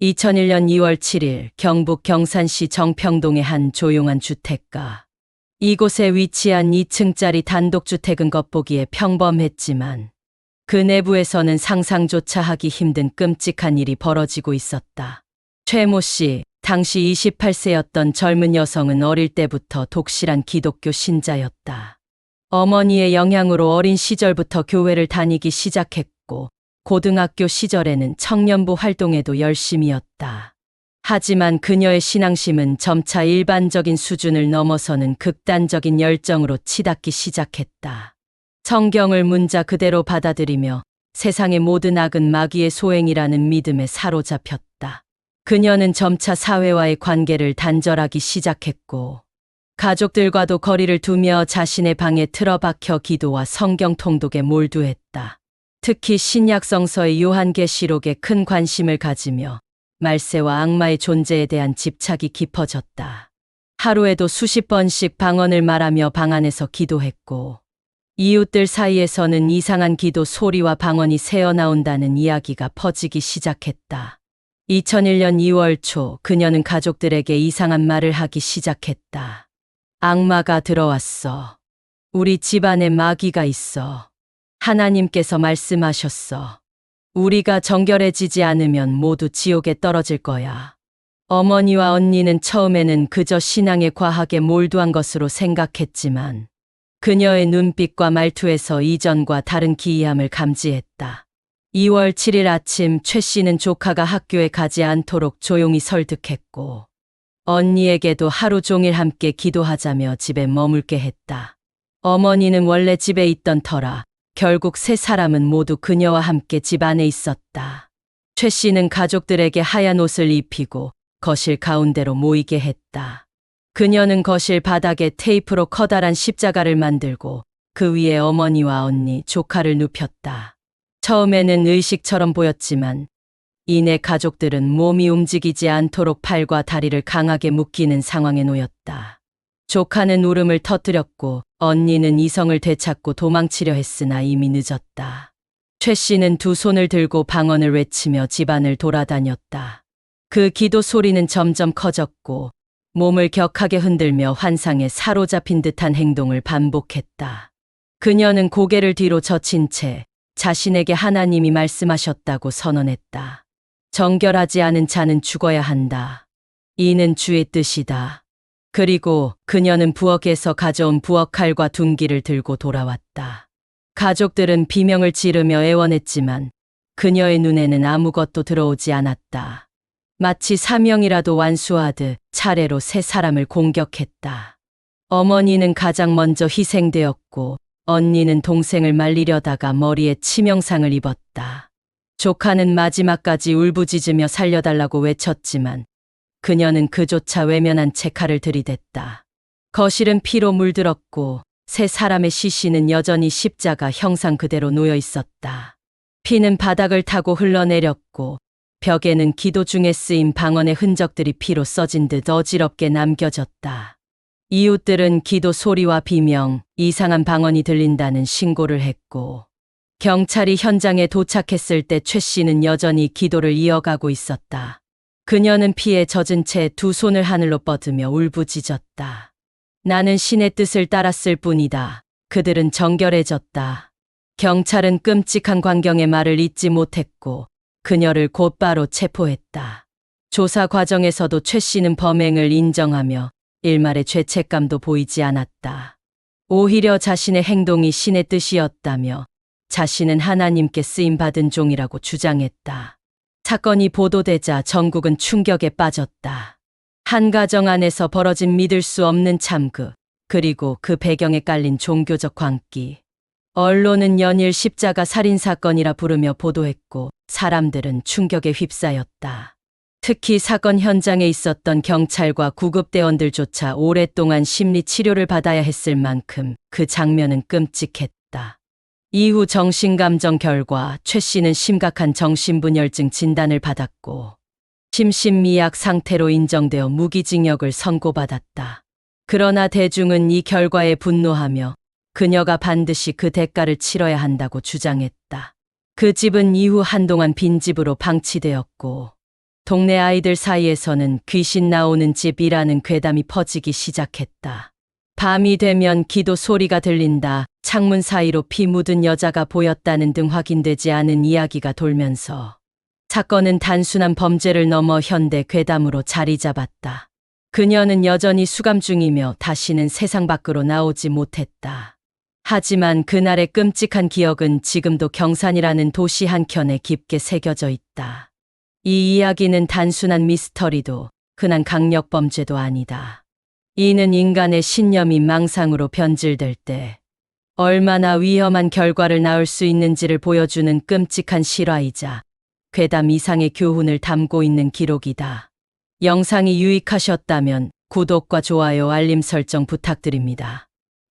2001년 2월 7일 경북 경산시 정평동의 한 조용한 주택가. 이곳에 위치한 2층짜리 단독주택은 겉보기에 평범했지만 그 내부에서는 상상조차 하기 힘든 끔찍한 일이 벌어지고 있었다. 최모 씨, 당시 28세였던 젊은 여성은 어릴 때부터 독실한 기독교 신자였다. 어머니의 영향으로 어린 시절부터 교회를 다니기 시작했고 고등학교 시절에는 청년부 활동에도 열심이었다. 하지만 그녀의 신앙심은 점차 일반적인 수준을 넘어서는 극단적인 열정으로 치닫기 시작했다. 성경을 문자 그대로 받아들이며 세상의 모든 악은 마귀의 소행이라는 믿음에 사로잡혔다. 그녀는 점차 사회와의 관계를 단절하기 시작했고 가족들과도 거리를 두며 자신의 방에 틀어박혀 기도와 성경 통독에 몰두했다. 특히 신약성서의 요한계시록에 큰 관심을 가지며 말세와 악마의 존재에 대한 집착이 깊어졌다. 하루에도 수십 번씩 방언을 말하며 방 안에서 기도했고 이웃들 사이에서는 이상한 기도 소리와 방언이 새어나온다는 이야기가 퍼지기 시작했다. 2001년 2월 초 그녀는 가족들에게 이상한 말을 하기 시작했다. 악마가 들어왔어. 우리 집안에 마귀가 있어. 하나님께서 말씀하셨어. 우리가 정결해지지 않으면 모두 지옥에 떨어질 거야. 어머니와 언니는 처음에는 그저 신앙에 과하게 몰두한 것으로 생각했지만 그녀의 눈빛과 말투에서 이전과 다른 기이함을 감지했다. 2월 7일 아침 최 씨는 조카가 학교에 가지 않도록 조용히 설득했고 언니에게도 하루 종일 함께 기도하자며 집에 머물게 했다. 어머니는 원래 집에 있던 터라 결국 세 사람은 모두 그녀와 함께 집 안에 있었다. 최 씨는 가족들에게 하얀 옷을 입히고 거실 가운데로 모이게 했다. 그녀는 거실 바닥에 테이프로 커다란 십자가를 만들고 그 위에 어머니와 언니, 조카를 눕혔다. 처음에는 의식처럼 보였지만 이내 가족들은 몸이 움직이지 않도록 팔과 다리를 강하게 묶이는 상황에 놓였다. 조카는 울음을 터뜨렸고 언니는 이성을 되찾고 도망치려 했으나 이미 늦었다. 최 씨는 두 손을 들고 방언을 외치며 집안을 돌아다녔다. 그 기도 소리는 점점 커졌고 몸을 격하게 흔들며 환상에 사로잡힌 듯한 행동을 반복했다. 그녀는 고개를 뒤로 젖힌 채 자신에게 하나님이 말씀하셨다고 선언했다. 정결하지 않은 자는 죽어야 한다. 이는 주의 뜻이다. 그리고 그녀는 부엌에서 가져온 부엌칼과 둔기를 들고 돌아왔다. 가족들은 비명을 지르며 애원했지만 그녀의 눈에는 아무것도 들어오지 않았다. 마치 사명이라도 완수하듯 차례로 세 사람을 공격했다. 어머니는 가장 먼저 희생되었고 언니는 동생을 말리려다가 머리에 치명상을 입었다. 조카는 마지막까지 울부짖으며 살려달라고 외쳤지만 그녀는 그조차 외면한 채 칼을 들이댔다. 거실은 피로 물들었고 세 사람의 시신은 여전히 십자가 형상 그대로 놓여 있었다. 피는 바닥을 타고 흘러내렸고 벽에는 기도 중에 쓰인 방언의 흔적들이 피로 써진 듯 어지럽게 남겨졌다. 이웃들은 기도 소리와 비명, 이상한 방언이 들린다는 신고를 했고 경찰이 현장에 도착했을 때 최 씨는 여전히 기도를 이어가고 있었다. 그녀는 피에 젖은 채 두 손을 하늘로 뻗으며 울부짖었다. 나는 신의 뜻을 따랐을 뿐이다. 그들은 정결해졌다. 경찰은 끔찍한 광경의 말을 잊지 못했고 그녀를 곧바로 체포했다. 조사 과정에서도 최 씨는 범행을 인정하며 일말의 죄책감도 보이지 않았다. 오히려 자신의 행동이 신의 뜻이었다며 자신은 하나님께 쓰임받은 종이라고 주장했다. 사건이 보도되자 전국은 충격에 빠졌다. 한 가정 안에서 벌어진 믿을 수 없는 참극, 그리고 그 배경에 깔린 종교적 광기. 언론은 연일 십자가 살인사건이라 부르며 보도했고 사람들은 충격에 휩싸였다. 특히 사건 현장에 있었던 경찰과 구급대원들조차 오랫동안 심리치료를 받아야 했을 만큼 그 장면은 끔찍했다. 이후 정신감정 결과 최 씨는 심각한 정신분열증 진단을 받았고 심신미약 상태로 인정되어 무기징역을 선고받았다. 그러나 대중은 이 결과에 분노하며 그녀가 반드시 그 대가를 치러야 한다고 주장했다. 그 집은 이후 한동안 빈집으로 방치되었고 동네 아이들 사이에서는 귀신 나오는 집이라는 괴담이 퍼지기 시작했다. 밤이 되면 기도 소리가 들린다, 창문 사이로 피 묻은 여자가 보였다는 등 확인되지 않은 이야기가 돌면서 사건은 단순한 범죄를 넘어 현대 괴담으로 자리 잡았다. 그녀는 여전히 수감 중이며 다시는 세상 밖으로 나오지 못했다. 하지만 그날의 끔찍한 기억은 지금도 경산이라는 도시 한켠에 깊게 새겨져 있다. 이 이야기는 단순한 미스터리도 흔한 강력범죄도 아니다. 이는 인간의 신념이 망상으로 변질될 때 얼마나 위험한 결과를 낳을 수 있는지를 보여주는 끔찍한 실화이자 괴담 이상의 교훈을 담고 있는 기록이다. 영상이 유익하셨다면 구독과 좋아요, 알림 설정 부탁드립니다.